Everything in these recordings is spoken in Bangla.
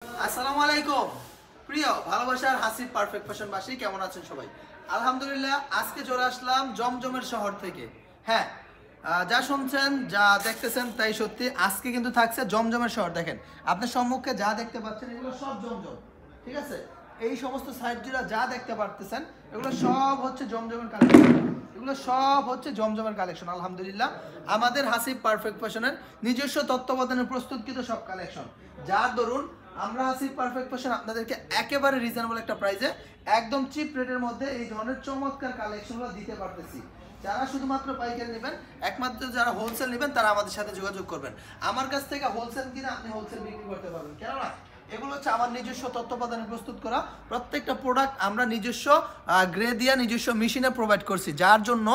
আসসালামু আলাইকুম প্রিয় ভালোবাসার হাসি পারফেক্ট ফ্যাশনবাসী, কেমন আছেন সবাই? আলহামদুলিল্লাহ, আজকে চলে আসলাম জমজমের শহর থেকে। হ্যাঁ, যা শুনছেন যা দেখতেছেন তাই সত্যি। আজকে কিন্তু থাকছে জমজমের শহর। দেখেন আপনার সম্মুখে যা দেখতে পাচ্ছেন এগুলো সব জমজম, ঠিক আছে? এই সমস্ত সাইট জুড়ে যা দেখতে পারতেছেন এগুলো সব হচ্ছে জমজমের কালেকশন। এগুলো সব হচ্ছে জমজমের কালেকশন। আলহামদুলিল্লাহ, আমাদের হাসি পারফেক্ট ফ্যাশনের নিজস্ব তত্ত্বাবধানে প্রস্তুতকৃত সব কালেকশন, যার দরুন আমরা হাসিব পারফেক্ট ফ্যাশন আপনাদেরকে একেবারে রিজনেবল একটা প্রাইসে একদম চিপ রেটের মধ্যে এই ধরনের চমৎকার কালেকশনগুলো দিতে পারতেছি। যারা শুধুমাত্র পাইকারি নেবেন, একমাত্র যারা হোলসেল নেবেন তারা আমাদের সাথে যোগাযোগ করবেন। আমার কাছ থেকে হোলসেল কিনে আপনি হোলসেল বিক্রি করতে পারবেন। কেননা এগুলো হচ্ছে আমার নিজস্ব তত্ত্বাবধানে প্রস্তুত করা। প্রত্যেকটা প্রোডাক্ট আমরা নিজস্ব গ্রে দিয়া নিজস্ব মেশিনে প্রোভাইড করছি, যার জন্য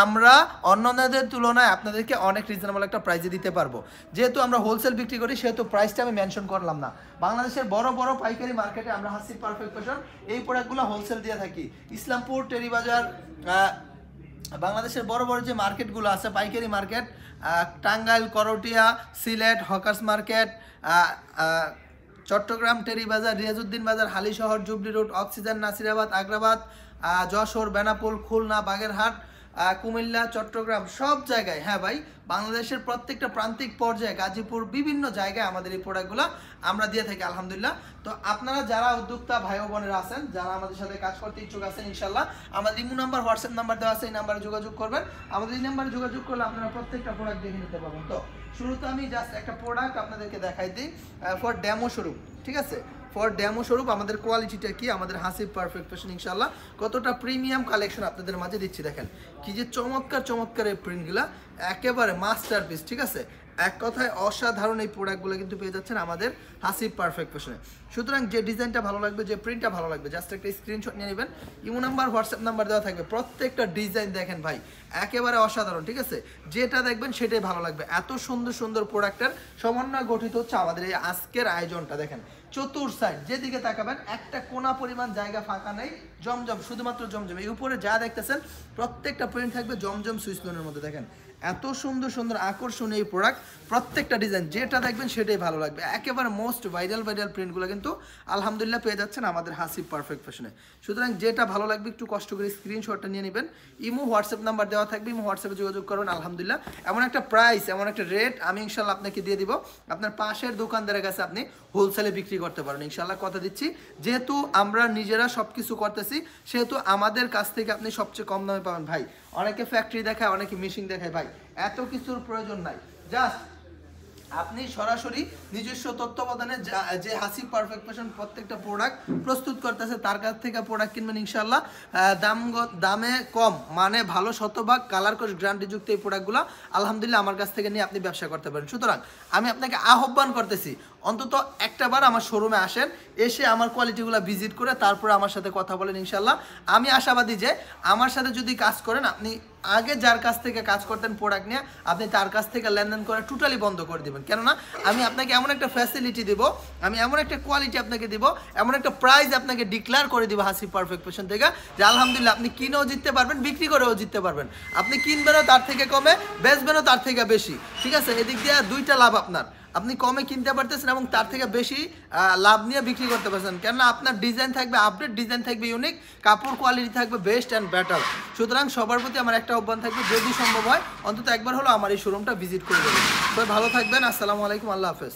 আমরা অন্যান্যদের তুলনায় আপনাদেরকে অনেক রিজনেবল একটা প্রাইসে দিতে পারবো। যেহেতু আমরা হোলসেল বিক্রি করি সেহেতু প্রাইসটা আমি মেনশন করলাম না। বাংলাদেশের বড় বড় পাইকারি মার্কেটে আমরা হাসি পারফেক্ট ফ্যাশন এই প্রোডাক্টগুলো হোলসেল দিয়ে থাকি। ইসলামপুর, টেরিবাজার, বাংলাদেশের বড় বড় যে মার্কেটগুলো আছে পাইকারি market, Tangail, Karatia, Sylhet, hawkers market, Chittagong, Teribazar, Riazuddin Bazar, Halishahar, Jubilee road, Oxygen, Nasirabad, Agrabad, Jessore, Benapole, Khulna, Bagerhat, Comilla, Chittagong, সব জায়গায়। হ্যাঁ ভাই, বাংলাদেশের প্রত্যেকটা প্রান্তিক পর্যায়ে, গাজীপুর, বিভিন্ন জায়গায় আমাদের এই প্রোডাক্টগুলো আমরা দিয়ে থাকি আলহামদুলিল্লাহ। তো আপনারা যারা উদ্যোক্তা ভাই ও বোনেরা আছেন, যারা আমাদের সাথে কাজ করতে ইচ্ছুক আছেন, ইনশাল্লাহ আমাদের ইমো নাম্বার, হোয়াটসঅ্যাপ নাম্বার দেওয়া আছে, এই নাম্বারে যোগাযোগ করবেন। আমাদের এই নাম্বারে যোগাযোগ করলে আপনারা প্রত্যেকটা প্রোডাক্ট দেখে নিতে পারবেন। তো শুরুতে আমি জাস্ট একটা প্রোডাক্ট আপনাদেরকে দেখাই দিই ফর ডেমো স্বরূপ, ঠিক আছে? ফর ডেমো স্বরূপ আমাদের কোয়ালিটিটা কি, আমাদের হাসি পারফেক্ট ফ্যাশন ইনশাল্লাহ কতটা প্রিমিয়াম কালেকশন আপনাদের মাঝে দিচ্ছি। দেখেন কি যে চমৎকার চমৎকার এই প্রিন্টগুলা, একেবারে মাস্টারপিস, ঠিক আছে? এক কথায় অসাধারণ এই প্রোডাক্টগুলো কিন্তু পেয়ে যাচ্ছেন আমাদের হাসি পারফেক্ট ফ্যাশনে। সুতরাং যে ডিজাইনটা ভালো লাগবে, যে প্রিন্টটা ভালো লাগবে, জাস্ট একটা স্ক্রিনশট নিয়ে নেবেন। ইমো নাম্বার, হোয়াটসঅ্যাপ নাম্বার দেওয়া থাকবে। প্রত্যেকটা ডিজাইন দেখেন ভাই একেবারে অসাধারণ, ঠিক আছে? যেটা দেখবেন সেটাই ভালো লাগবে। এত সুন্দর সুন্দর প্রোডাক্টের সমন্বয় গঠিত হচ্ছে আমাদের এই আজকের আয়োজনটা। দেখেন চতুর সাইড যেদিকে তাকাবেন একটা কোনা পরিমাণ জায়গা ফাঁকা নেই, জমজম, শুধুমাত্র জমজম। এই উপরে যা দেখতেছেন প্রত্যেকটা প্রিন্ট থাকবে জমজম সুইস লোনের মধ্যে। দেখেন এত সুন্দর সুন্দর আকর্ষণীয় এই প্রোডাক্ট, প্রত্যেকটা ডিজাইন যেটা দেখবেন সেটাই ভালো লাগবে। একেবারে মোস্ট ভাইরাল প্রিন্টগুলো কিন্তু আলহামদুলিল্লাহ পেয়ে যাচ্ছেন আমাদের হাসি পারফেক্ট ফ্যাশনে। সুতরাং যেটা ভালো লাগবে একটু কষ্ট করে স্ক্রিনশটটা নিয়ে নেবেন। ইমো, হোয়াটসঅ্যাপ নাম্বার দেওয়া থাকবে, ইমো হোয়াটসঅ্যাপে যোগাযোগ করবেন। আলহামদুলিল্লাহ এমন একটা প্রাইস, এমন একটা রেট আমি ইনশাল্লাহ আপনাকে দিয়ে দিব, আপনার পাশের দোকানদারের কাছে আপনি হোলসেলে বিক্রি করতে পারেন ইনশাল্লাহ, কথা দিচ্ছি। যেহেতু আমরা নিজেরা সব কিছু করতেছি সেহেতু আমাদের কাছ থেকে আপনি সবচেয়ে কম দামে পাবেন। ভাই অনেকে ফ্যাক্টরি দেখায়, অনেকে মেশিন দেখায়, ভাই এত কিছুর প্রয়োজন নাই। জাস্ট আপনি সরাসরি নিজস্ব তত্ত্বাবধানে যে হাসি পারফেক্ট ফ্যাশন প্রত্যেকটা প্রোডাক্ট প্রস্তুত করতেছে তার কাছ থেকে প্রোডাক্ট কিনবেন ইনশাল্লাহ। দামে কম, মানে ভালো, শতভাগ কালার কোর্স গ্যারান্টিযুক্ত এই প্রোডাক্টগুলো আলহামদুলিল্লাহ আমার কাছ থেকে নিয়ে আপনি ব্যবসা করতে পারেন। সুতরাং আমি আপনাকে আহ্বান করতেছি অন্তত একটাবার আমার শোরুমে আসেন, এসে আমার কোয়ালিটিগুলো ভিজিট করে তারপরে আমার সাথে কথা বলেন ইনশাল্লাহ। আমি আশাবাদী যে আমার সাথে যদি কাজ করেন, আপনি আগে যার কাছ থেকে কাজ করতেন প্রোডাক্ট নিয়ে, আপনি তার কাছ থেকে লেনদেন করে টোটালি বন্ধ করে দেবেন। কেননা আমি আপনাকে এমন একটা ফ্যাসিলিটি দিব, আমি এমন একটা কোয়ালিটি আপনাকে দিব, এমন একটা প্রাইস আপনাকে ডিক্লেয়ার করে দিব হাসি পারফেক্ট ফ্যাশন থেকে, যে আলহামদুলিল্লাহ আপনি কিনেও জিততে পারবেন, বিক্রি করেও জিততে পারবেন। আপনি কিনবেনও তার থেকে কমে, বেচবেনও তার থেকে বেশি, ঠিক আছে? এদিক দিয়ে দুইটা লাভ আপনার, আপনি কমে কিনতে পারতেছেন এবং তার থেকে বেশি লাভ নিয়ে বিক্রি করতে পারছেন। কেননা আপনার ডিজাইন থাকবে আপডেট, ডিজাইন থাকবে ইউনিক, কাপড় কোয়ালিটি থাকবে বেস্ট অ্যান্ড বেটার। সুতরাং সবার প্রতি আমার একটা আহ্বান থাকবে, যদি সম্ভব হয় অন্তত একবার হলো আমার এই শোরুমটা ভিজিট করে দেবেন। সবাই ভালো থাকবেন। আসসালামু আলাইকুম, আল্লাহ হাফেজ।